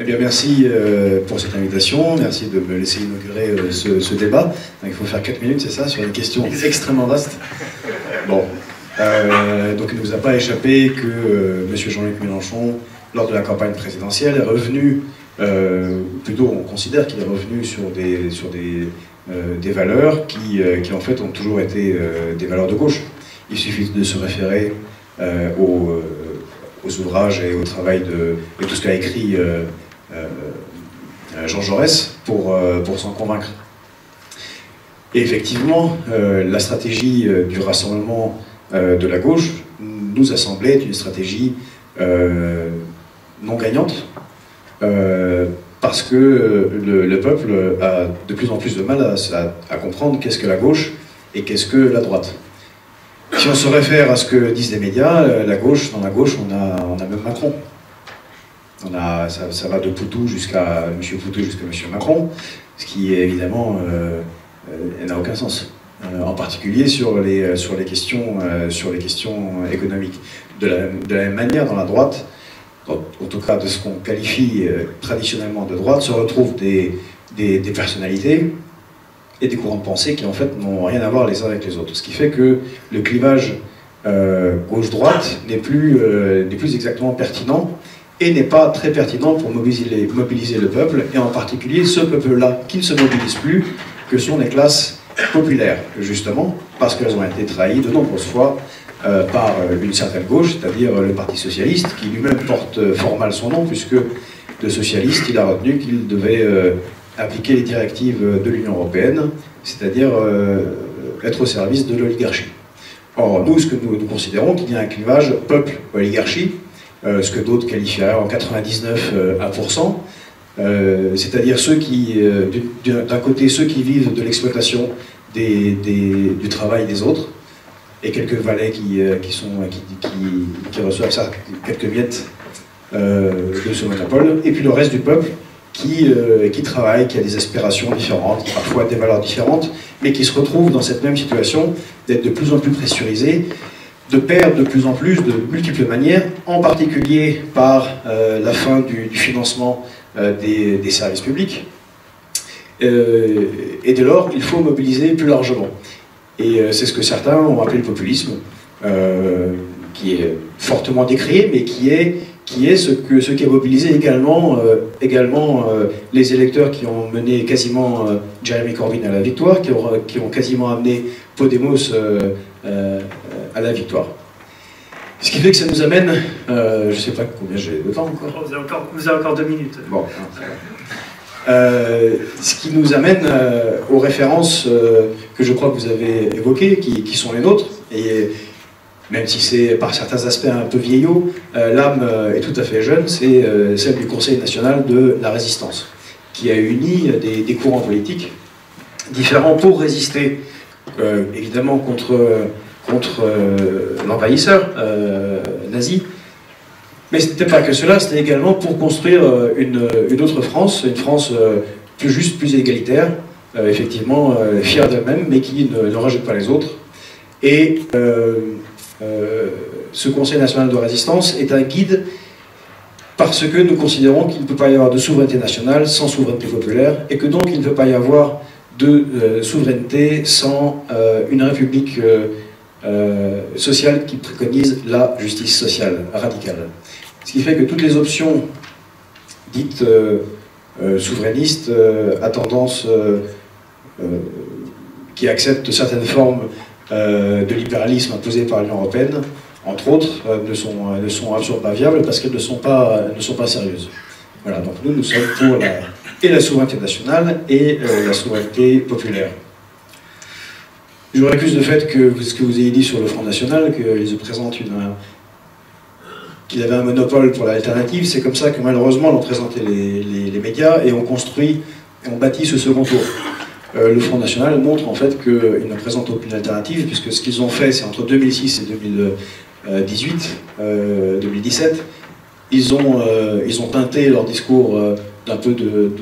Eh bien, merci pour cette invitation, merci de me laisser inaugurer ce débat. Donc, il faut faire 4 minutes, c'est ça, sur une question extrêmement vaste. Bon, donc il ne vous a pas échappé que M. Jean-Luc Mélenchon, lors de la campagne présidentielle, est revenu, plutôt on considère qu'il est revenu sur des valeurs qui en fait ont toujours été des valeurs de gauche. Il suffit de se référer aux ouvrages et au travail de tout ce qu'a écrit Jean Jaurès pour s'en convaincre. Et effectivement, la stratégie du rassemblement de la gauche nous a semblé être une stratégie non gagnante, parce que le peuple a de plus en plus de mal à comprendre qu'est-ce que la gauche et qu'est-ce que la droite. Si on se réfère à ce que disent les médias, dans la gauche, on a même Macron. Ça va de Poutou jusqu'à M. Poutou jusqu'à M. Macron, ce qui évidemment n'a aucun sens. En particulier sur les questions économiques. De la même manière, dans la droite, en tout cas de ce qu'on qualifie traditionnellement de droite, se retrouvent des personnalités et des courants de pensée qui en fait n'ont rien à voir les uns avec les autres. Ce qui fait que le clivage gauche-droite n'est plus exactement pertinent et n'est pas très pertinent pour mobiliser le peuple, et en particulier ce peuple-là qui ne se mobilise plus, que sont les classes populaires, justement, parce qu'elles ont été trahies de nombreuses fois par une certaine gauche, c'est-à-dire le Parti Socialiste, qui lui-même porte fort mal son nom, puisque de socialiste, il a retenu qu'il devait appliquer les directives de l'Union européenne, c'est-à-dire être au service de l'oligarchie. Or, nous, ce que nous considérons qu'il y a un clivage peuple-oligarchie, ce que d'autres qualifieraient en 99%, c'est-à-dire ceux qui, d'un côté, ceux qui vivent de l'exploitation du travail des autres, et quelques valets qui reçoivent ça, quelques miettes de ce monopole, et puis le reste du peuple qui travaille, qui a des aspirations différentes, parfois des valeurs différentes, mais qui se retrouve dans cette même situation d'être de plus en plus pressurisé, de perdre de plus en plus de multiples manières, en particulier par la fin du financement des services publics. Et dès lors, il faut mobiliser plus largement. Et c'est ce que certains ont appelé le populisme, qui est fortement décrié, mais qui est ce qui a mobilisé également les électeurs qui ont mené quasiment Jeremy Corbyn à la victoire, qui ont quasiment amené Podemos à la victoire. Ce qui fait que ça nous amène, je ne sais pas combien j'ai de temps encore. Vous avez encore 2 minutes. Bon, ce qui nous amène aux références que je crois que vous avez évoquées, qui sont les nôtres, et même si c'est par certains aspects un peu vieillot, l'âme est tout à fait jeune, c'est celle du Conseil national de la résistance, qui a uni des courants politiques différents pour résister, évidemment, contre l'envahisseur nazi. Mais ce n'était pas que cela, c'était également pour construire une autre France, une France plus juste, plus égalitaire, effectivement fière d'elle-même, mais qui ne rejette pas les autres. Et ce Conseil national de résistance est un guide parce que nous considérons qu'il ne peut pas y avoir de souveraineté nationale sans souveraineté populaire, et que donc il ne peut pas y avoir de souveraineté sans une république sociale qui préconise la justice sociale radicale. Ce qui fait que toutes les options dites souverainistes à tendance qui acceptent certaines formes de libéralisme imposées par l'Union européenne, entre autres, ne sont absolument pas viables parce qu'elles ne sont pas sérieuses. Voilà, donc nous sommes pour la souveraineté nationale et la souveraineté populaire. Je vous récuse le fait que ce que vous avez dit sur le Front National, qu'il se présente qu'il avait un monopole pour l'alternative, c'est comme ça que malheureusement l'ont présenté les médias et on bâtit ce second tour. Le Front National montre en fait qu'il ne présente aucune alternative, puisque ce qu'ils ont fait, c'est entre 2006 et 2017, ils ont teinté leur discours d'un peu de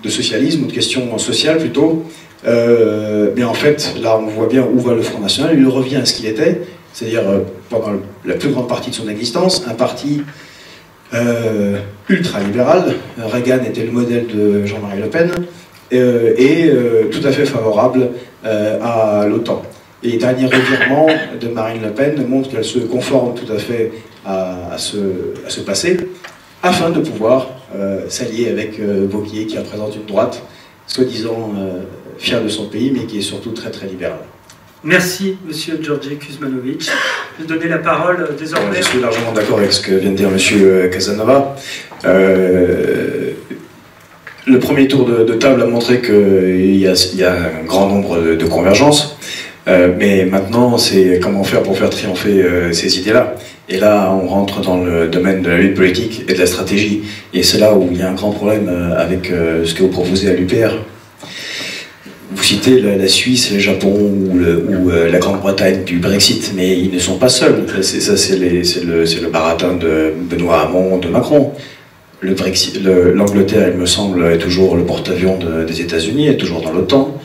socialisme, ou de questions sociales plutôt, mais en fait, là on voit bien où va le Front National, il revient à ce qu'il était, c'est-à-dire pendant la plus grande partie de son existence, un parti ultra-libéral. Reagan était le modèle de Jean-Marie Le Pen, et tout à fait favorable à l'OTAN. Et les derniers revirements de Marine Le Pen montrent qu'elle se conforme tout à fait à ce passé, afin de pouvoir s'allier avec Wauquiez, qui représente une droite, soi-disant fière de son pays, mais qui est surtout très très libérale. Merci, Monsieur Georgi Kuzmanovic. Je vais donner la parole désormais. Je suis largement d'accord avec ce que vient de dire Monsieur Casanova. Le premier tour de table a montré qu'il y a un grand nombre de convergences, mais maintenant, c'est comment faire pour faire triompher ces idées-là. Et là, on rentre dans le domaine de la lutte politique et de la stratégie. Et c'est là où il y a un grand problème avec ce que vous proposez à l'UPR. Vous citez la Suisse, le Japon ou la Grande-Bretagne du Brexit, mais ils ne sont pas seuls. Ça, c'est le baratin de Benoît Hamon, de Macron. L'Angleterre, il me semble, est toujours le porte-avions des États-Unis, est toujours dans l'OTAN,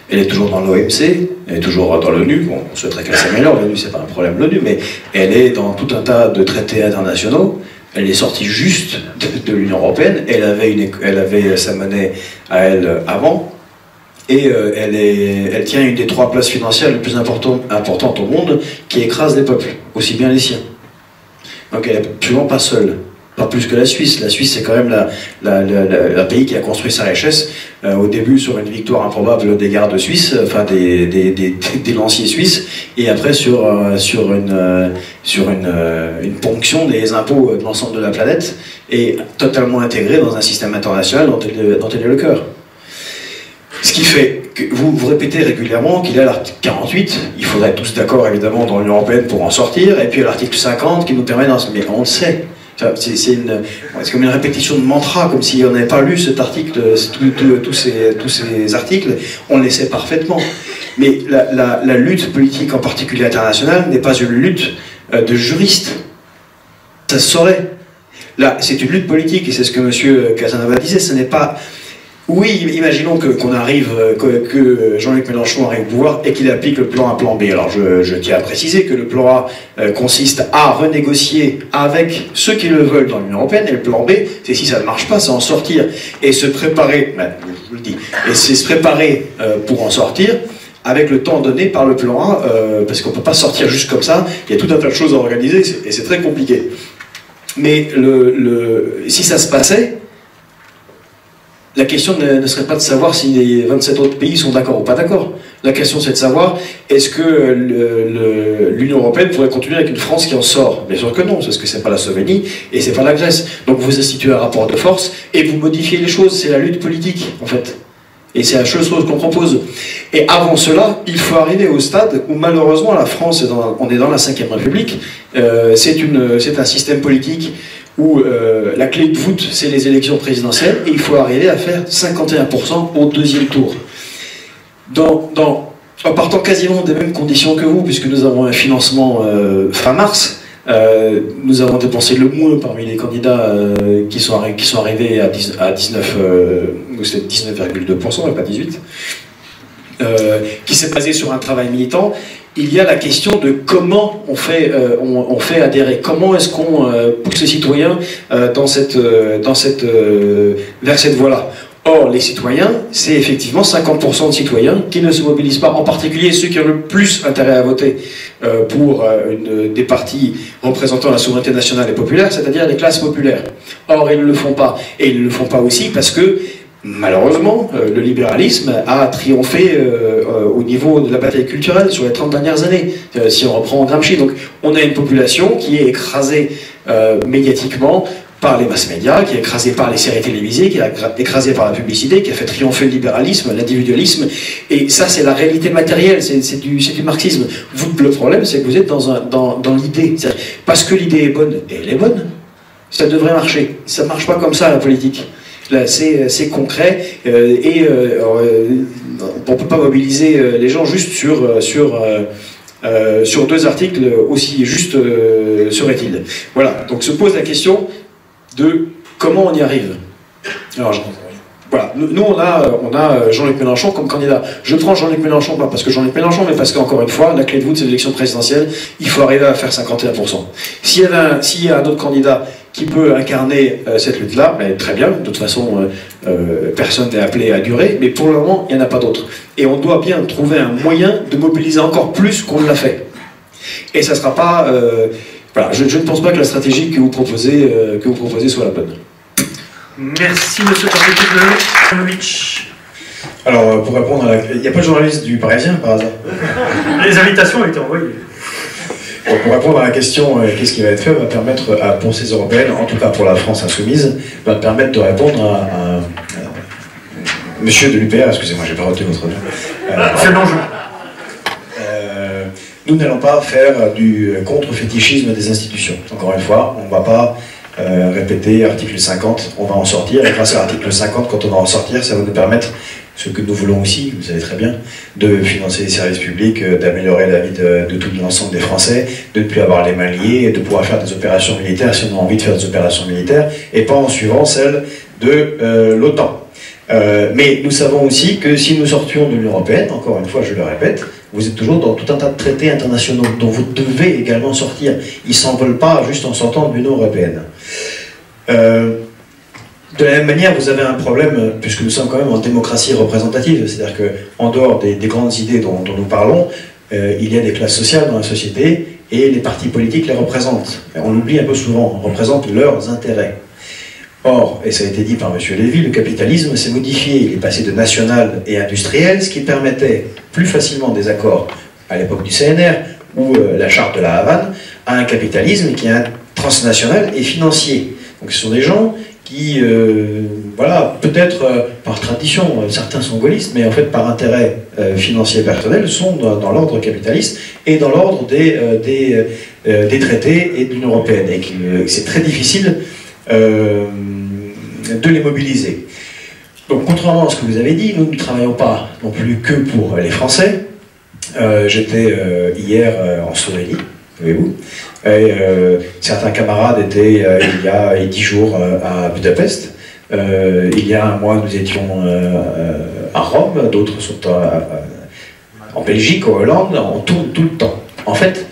elle est toujours dans l'OMC, elle est toujours dans l'ONU. Bon, on souhaiterait qu'elle s'améliore, l'ONU, c'est pas un problème l'ONU, mais elle est dans tout un tas de traités internationaux. Elle est sortie juste de l'Union européenne, elle avait sa monnaie à elle avant, et elle tient une des 3 places financières les plus importantes au monde, qui écrase les peuples, aussi bien les siens. Donc elle n'est absolument pas seule. Pas plus que la Suisse. La Suisse, c'est quand même le pays qui a construit sa richesse, au début sur une victoire improbable des gardes suisses, enfin des lanciers suisses, et après sur une ponction des impôts de l'ensemble de la planète, et totalement intégrée dans un système international dont elle est le cœur. Ce qui fait que vous répétez régulièrement qu'il y a l'article 48, il faudrait être tous d'accord évidemment dans l'Union européenne pour en sortir, et puis l'article 50 qui nous permet mais on le sait. C'est comme une répétition de mantra, comme si on n'avait pas lu cet article, tous ces articles, on le sait parfaitement. Mais la lutte politique, en particulier internationale, n'est pas une lutte de juristes. Ça se saurait. Là, c'est une lutte politique, et c'est ce que M. Casanova disait, ce n'est pas... Oui, imaginons qu'on arrive, que Jean-Luc Mélenchon arrive au pouvoir et qu'il applique le plan A, plan B. Alors je tiens à préciser que le plan A consiste à renégocier avec ceux qui le veulent dans l'Union européenne, et le plan B, c'est si ça ne marche pas, c'est en sortir et se préparer, je vous le dis, et c'est se préparer pour en sortir avec le temps donné par le plan A, parce qu'on ne peut pas sortir juste comme ça, il y a tout un tas de choses à organiser et c'est très compliqué. Mais si ça se passait, la question ne serait pas de savoir si les 27 autres pays sont d'accord ou pas d'accord. La question, c'est de savoir, est-ce que l'Union européenne pourrait continuer avec une France qui en sort? Bien sûr que non, parce que c'est pas la Slovénie et c'est pas la Grèce. Donc vous instituez un rapport de force et vous modifiez les choses. C'est la lutte politique, en fait. Et c'est la chose qu'on propose. Et avant cela, il faut arriver au stade où malheureusement la France, on est dans la 5e République, c'est un système politique où la clé de voûte, c'est les élections présidentielles, et il faut arriver à faire 51% au 2e tour. En partant quasiment des mêmes conditions que vous, puisque nous avons un financement fin mars, nous avons dépensé le moins parmi les candidats qui sont arrivés à 19, c'est 19,2% et pas 18%, qui s'est basé sur un travail militant. Il y a la question de comment on fait adhérer, comment est-ce qu'on pousse les citoyens vers cette voie-là. Or, les citoyens, c'est effectivement 50% de citoyens qui ne se mobilisent pas, en particulier ceux qui ont le plus intérêt à voter pour des partis représentant la souveraineté nationale et populaire, c'est-à-dire les classes populaires. Or, ils ne le font pas. Et ils ne le font pas aussi parce que, malheureusement, le libéralisme a triomphé au niveau de la bataille culturelle sur les 30 dernières années, si on reprend Gramsci. Donc, on a une population qui est écrasée médiatiquement par les mass médias, qui est écrasée par les séries télévisées, qui est écrasée par la publicité, qui a fait triompher le libéralisme, l'individualisme. Et ça, c'est la réalité matérielle, c'est du marxisme. Le problème, c'est que vous êtes dans l'idée. Parce que l'idée est bonne, et elle est bonne, ça devrait marcher. Ça ne marche pas comme ça, la politique. Là, c'est concret, et on ne peut pas mobiliser les gens juste sur 2 articles, aussi juste serait-il. Voilà, donc se pose la question de comment on y arrive. Alors, voilà, nous on a Jean-Luc Mélenchon comme candidat. Je prends Jean-Luc Mélenchon pas parce que Jean-Luc Mélenchon, mais parce qu'encore une fois, la clé de voûte de ces élections présidentielles, il faut arriver à faire 51%. S'il y a un autre candidat qui peut incarner cette lutte-là, ben, très bien, de toute façon, personne n'est appelé à durer, mais pour le moment, il n'y en a pas d'autre. Et on doit bien trouver un moyen de mobiliser encore plus qu'on ne l'a fait. Et ça ne sera pas... voilà, je ne pense pas que la stratégie que vous proposez soit la bonne. Merci, monsieur Kuzmanovic. Alors, pour répondre à la... Il n'y a pas de journaliste du Parisien, par hasard? Les invitations ont été envoyées. Bon, pour répondre à la question, qu'est-ce qui va être fait, va permettre, pour ces européennes, en tout cas pour la France insoumise, va permettre de répondre à monsieur de l'UPR, excusez-moi, j'ai pas retenu votre nom. C'est l'enjeu. Nous n'allons pas faire du contre-fétichisme des institutions. Encore une fois, on ne va pas répéter article 50, on va en sortir, et grâce à l'article 50, quand on va en sortir, ça va nous permettre, ce que nous voulons aussi, vous savez très bien, de financer les services publics, d'améliorer la vie de tout l'ensemble des Français, de ne plus avoir les mains liées, et de pouvoir faire des opérations militaires si on a envie de faire des opérations militaires, et pas en suivant celles de l'OTAN. Mais nous savons aussi que si nous sortions de l'Union européenne, encore une fois je le répète, vous êtes toujours dans tout un tas de traités internationaux dont vous devez également sortir. Ils ne s'envolent pas juste en sortant de l'Union européenne. De la même manière, vous avez un problème, puisque nous sommes quand même en démocratie représentative, c'est-à-dire qu'en dehors des grandes idées dont nous parlons, il y a des classes sociales dans la société, et les partis politiques les représentent. On l'oublie un peu souvent, on représente leurs intérêts. Or, et ça a été dit par M. Lévy, le capitalisme s'est modifié, il est passé de national et industriel, ce qui permettait plus facilement des accords à l'époque du CNR, ou la charte de la Havane, à un capitalisme qui est transnational et financier. Donc ce sont des gens qui, voilà, peut-être par tradition, certains sont gaullistes, mais en fait par intérêt financier personnel, sont dans l'ordre capitaliste et dans l'ordre des traités et de l'Union européenne. Et c'est très difficile de les mobiliser. Donc contrairement à ce que vous avez dit, nous ne travaillons pas non plus que pour les Français. J'étais hier en Slovénie, voyez-vous, et certains camarades étaient il y a 10 jours à Budapest. Il y a un mois, nous étions à Rome, d'autres sont en Belgique, en Hollande, on tourne tout le temps. En fait,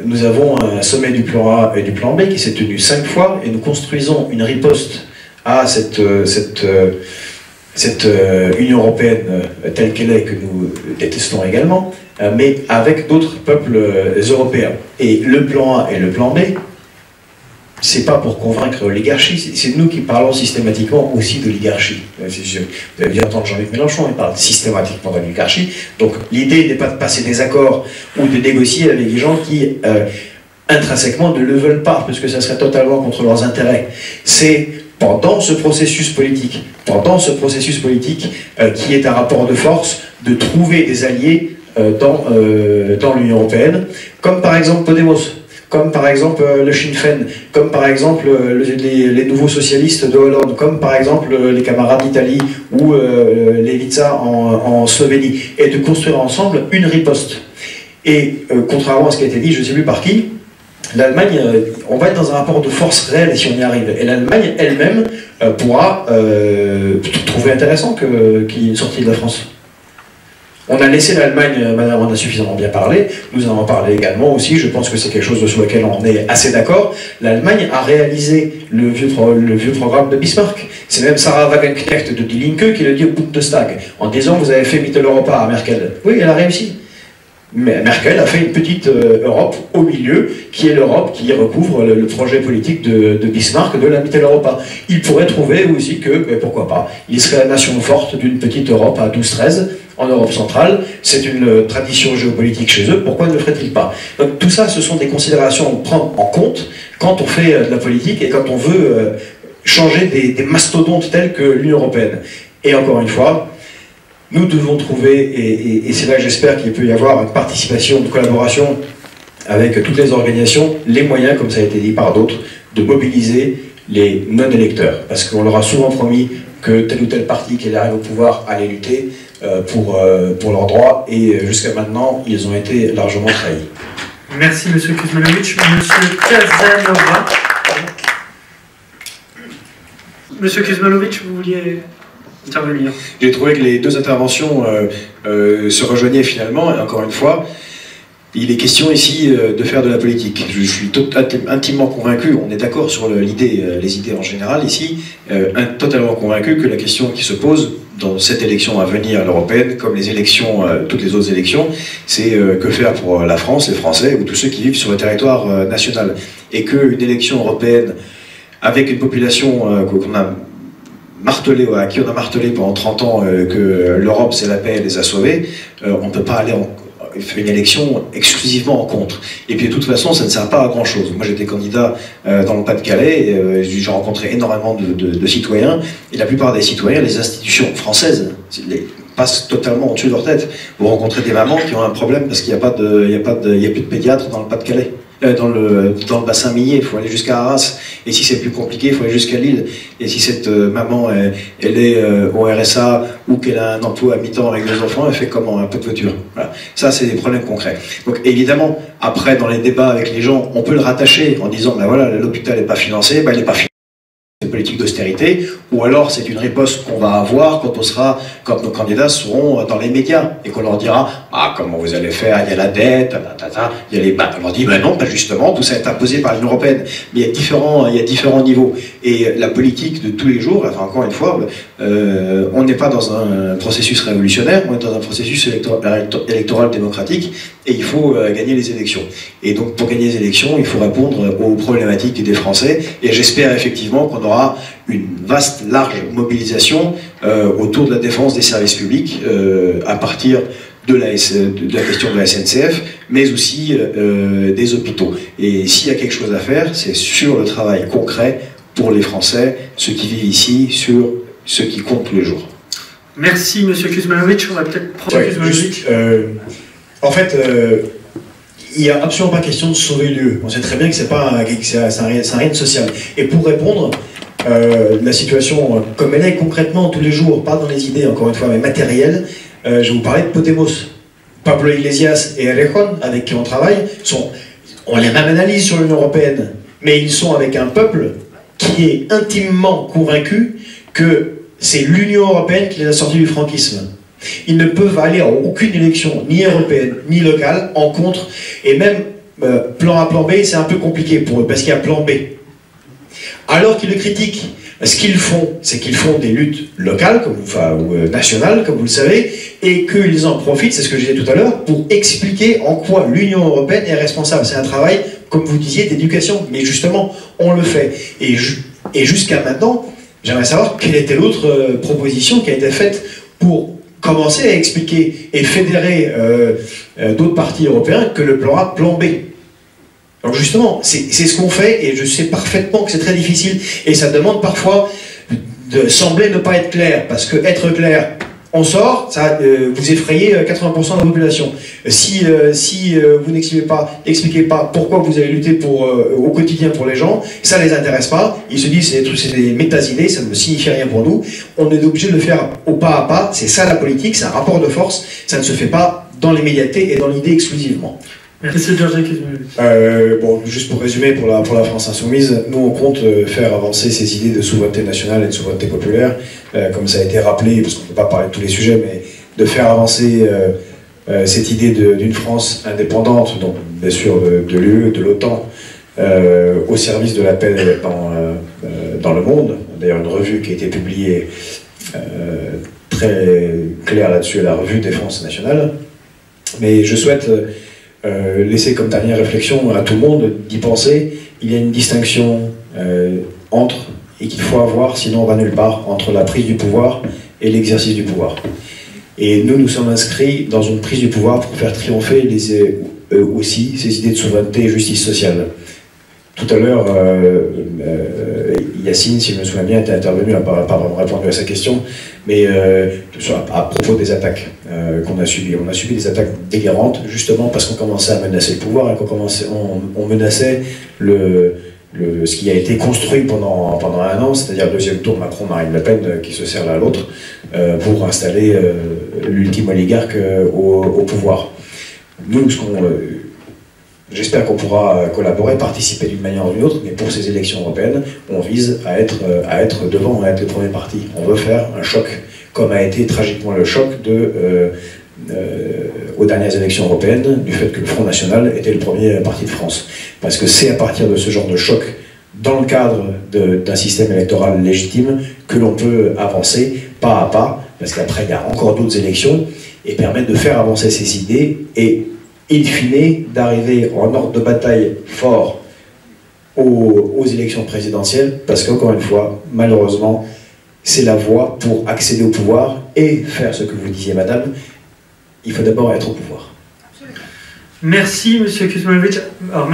nous avons un sommet du plan A et du plan B qui s'est tenu 5 fois et nous construisons une riposte à cette Union européenne telle qu'elle est, que nous détestons également, mais avec d'autres peuples européens. Et le plan A et le plan B, c'est pas pour convaincre l'oligarchie, c'est nous qui parlons systématiquement aussi d'oligarchie. Vous avez dû entendre Jean-Luc Mélenchon, il parle systématiquement d'oligarchie. Donc l'idée n'est pas de passer des accords ou de négocier avec des gens qui intrinsèquement ne le veulent pas, parce que ça serait totalement contre leurs intérêts. C'est pendant ce processus politique, qui est un rapport de force, de trouver des alliés dans l'Union européenne, comme par exemple Podemos, comme par exemple le Sinn Féin, comme par exemple les nouveaux socialistes de Hollande, comme par exemple les camarades d'Italie ou les Levica en Slovénie, et de construire ensemble une riposte. Et contrairement à ce qui a été dit, je ne sais plus par qui, l'Allemagne, on va être dans un rapport de force réel si on y arrive. Et l'Allemagne elle-même pourra trouver intéressant qu'il y ait une sortie de la France. On a laissé l'Allemagne, madame, on a suffisamment bien parlé, nous en avons parlé également aussi, je pense que c'est quelque chose sur lequel on est assez d'accord. L'Allemagne a réalisé le vieux programme de Bismarck. C'est même Sarah Wagenknecht de Die Linke qui l'a dit au Bundestag, en disant vous avez fait Mitteleuropa à Merkel. Oui, elle a réussi. Mais Merkel a fait une petite Europe au milieu, qui est l'Europe qui recouvre le projet politique de Bismarck, de la Mitteleuropa. Il pourrait trouver aussi que, pourquoi pas, il serait la nation forte d'une petite Europe à 12-13, en Europe centrale. C'est une tradition géopolitique chez eux, pourquoi ne le ferait-il pas? Donc tout ça, ce sont des considérations à prendre en compte quand on fait de la politique et quand on veut changer des mastodontes tels que l'Union européenne. Et encore une fois, nous devons trouver, et c'est là que j'espère qu'il peut y avoir une participation, une collaboration avec toutes les organisations, les moyens, comme ça a été dit par d'autres, de mobiliser les non-électeurs. Parce qu'on leur a souvent promis que tel ou tel parti qui arrive au pouvoir allait lutter pour leurs droits, et jusqu'à maintenant, ils ont été largement trahis. Merci, M. Kuzmanovic. Monsieur Casanova. Monsieur Kuzmanovic, vous vouliez intervenir. J'ai trouvé que les deux interventions se rejoignaient finalement, et encore une fois, il est question ici de faire de la politique. Je suis intimement convaincu, on est d'accord sur l'idée, les idées en général ici, totalement convaincu que la question qui se pose dans cette élection à venir, l'européenne, comme les élections, toutes les autres élections, c'est que faire pour la France, les Français, ou tous ceux qui vivent sur le territoire national. Et qu'une élection européenne, avec une population qu'on a martelé, à qui on a martelé pendant 30 ans que l'Europe c'est la paix, elle les a sauvés, on ne peut pas aller une élection exclusivement en contre. Et puis de toute façon, ça ne sert pas à grand chose. Moi j'étais candidat dans le Pas-de-Calais, j'ai rencontré énormément de citoyens, et la plupart des citoyens, les institutions françaises, passent totalement au-dessus de leur tête. Vous rencontrez des mamans qui ont un problème parce qu'il n'y a plus de pédiatre dans le Pas-de-Calais. Dans le bassin minier, il faut aller jusqu'à Arras. Et si c'est plus compliqué, il faut aller jusqu'à Lille. Et si cette maman, elle est au RSA ou qu'elle a un emploi à mi-temps avec deux enfants, elle fait comment? Un peu de voiture. Voilà. Ça, c'est des problèmes concrets. Donc évidemment, après, dans les débats avec les gens, on peut le rattacher en disant, ben voilà, l'hôpital n'est pas financé, ben il n'est pas financé. Politique d'austérité, ou alors c'est une riposte qu'on va avoir quand nos candidats seront dans les médias et qu'on leur dira ah comment vous allez faire, il y a la dette, il y a les bains. On leur dit ben non, pas justement, tout ça est imposé par l'Union européenne. Mais il y a différents niveaux. Et la politique de tous les jours, enfin encore une fois, on n'est pas dans un processus révolutionnaire, on est dans un processus électoral démocratique et il faut gagner les élections. Et donc pour gagner les élections, il faut répondre aux problématiques des Français et j'espère effectivement qu'on aura une vaste, large mobilisation autour de la défense des services publics à partir de la question de la SNCF, mais aussi des hôpitaux. Et s'il y a quelque chose à faire, c'est sur le travail concret pour les Français, ceux qui vivent ici, sur ce qui compte tous les jours. Merci, Monsieur Kuzmanovic. On va peut-être prendre Kuzmanovic. En fait, il n'y a absolument pas question de sauver l'UE. On sait très bien que ça n'a rien de social. Et pour répondre, la situation comme elle est concrètement tous les jours, pas dans les idées encore une fois, mais matérielle, je vais vous parler de Podemos. Pablo Iglesias et Errejón, avec qui on travaille, ont les mêmes analyses sur l'Union européenne, mais ils sont avec un peuple qui est intimement convaincu que c'est l'Union européenne qui les a sortis du franquisme. Ils ne peuvent aller à aucune élection, ni européenne, ni locale, en contre, et même plan A, plan B, c'est un peu compliqué pour eux, parce qu'il y a plan B. Alors qu'ils le critiquent, ce qu'ils font, c'est qu'ils font des luttes locales, ou nationales, comme vous le savez, et qu'ils en profitent, c'est ce que je disais tout à l'heure, pour expliquer en quoi l'Union européenne est responsable. C'est un travail, comme vous disiez, d'éducation, mais justement, on le fait. Et jusqu'à maintenant, j'aimerais savoir quelle était l'autre proposition qui a été faite pour commencer à expliquer et fédérer d'autres partis européens que le plan A, plan B. Donc justement, c'est ce qu'on fait, et je sais parfaitement que c'est très difficile, et ça demande parfois de sembler ne pas être clair, parce que être clair, on sort, ça vous effrayez 80% de la population. Si vous n'expliquez pas pourquoi vous avez lutté au quotidien pour les gens, ça les intéresse pas, ils se disent c'est des méta-idées, ça ne signifie rien pour nous, on est obligé de le faire au pas à pas, c'est ça la politique, c'est un rapport de force, ça ne se fait pas dans l'immédiateté et dans l'idée exclusivement. Merci Georges. Bon, juste pour résumer, pour la France Insoumise, nous on compte faire avancer ces idées de souveraineté nationale et de souveraineté populaire, comme ça a été rappelé, parce qu'on ne peut pas parler de tous les sujets, mais de faire avancer cette idée d'une France indépendante, donc bien sûr de l'UE, de l'OTAN, au service de la paix dans le monde. D'ailleurs, une revue qui a été publiée très claire là-dessus, la revue Défense nationale. Mais je souhaite laisser comme dernière réflexion à tout le monde d'y penser. Il y a une distinction et qu'il faut avoir, sinon on va nulle part, entre la prise du pouvoir et l'exercice du pouvoir. Et nous sommes inscrits dans une prise du pouvoir pour faire triompher aussi ces idées de souveraineté et justice sociale. Tout à l'heure, Yacine, si je me souviens bien, était intervenu, n'a pas vraiment répondu à sa question, mais à propos des attaques qu'on a subies. On a subi des attaques délirantes, justement parce qu'on commençait à menacer le pouvoir et qu'on menaçait ce qui a été construit pendant un an, c'est-à-dire le deuxième tour Macron-Marine Le Pen qui se sert l'un à l'autre pour installer l'ultime oligarque au pouvoir. Nous, J'espère qu'on pourra collaborer, participer d'une manière ou d'une autre, mais pour ces élections européennes, on vise à être devant, à être le premier parti. On veut faire un choc, comme a été tragiquement le choc aux dernières élections européennes, du fait que le Front National était le premier parti de France. Parce que c'est à partir de ce genre de choc, dans le cadre d'un système électoral légitime, que l'on peut avancer pas à pas, parce qu'après il y a encore d'autres élections, et permettre de faire avancer ces idées, et in fine, d'arriver en ordre de bataille fort aux élections présidentielles, parce qu'encore une fois, malheureusement, c'est la voie pour accéder au pouvoir et faire ce que vous disiez, madame. Il faut d'abord être au pouvoir. Merci, monsieur Kuzmanovic. Alors,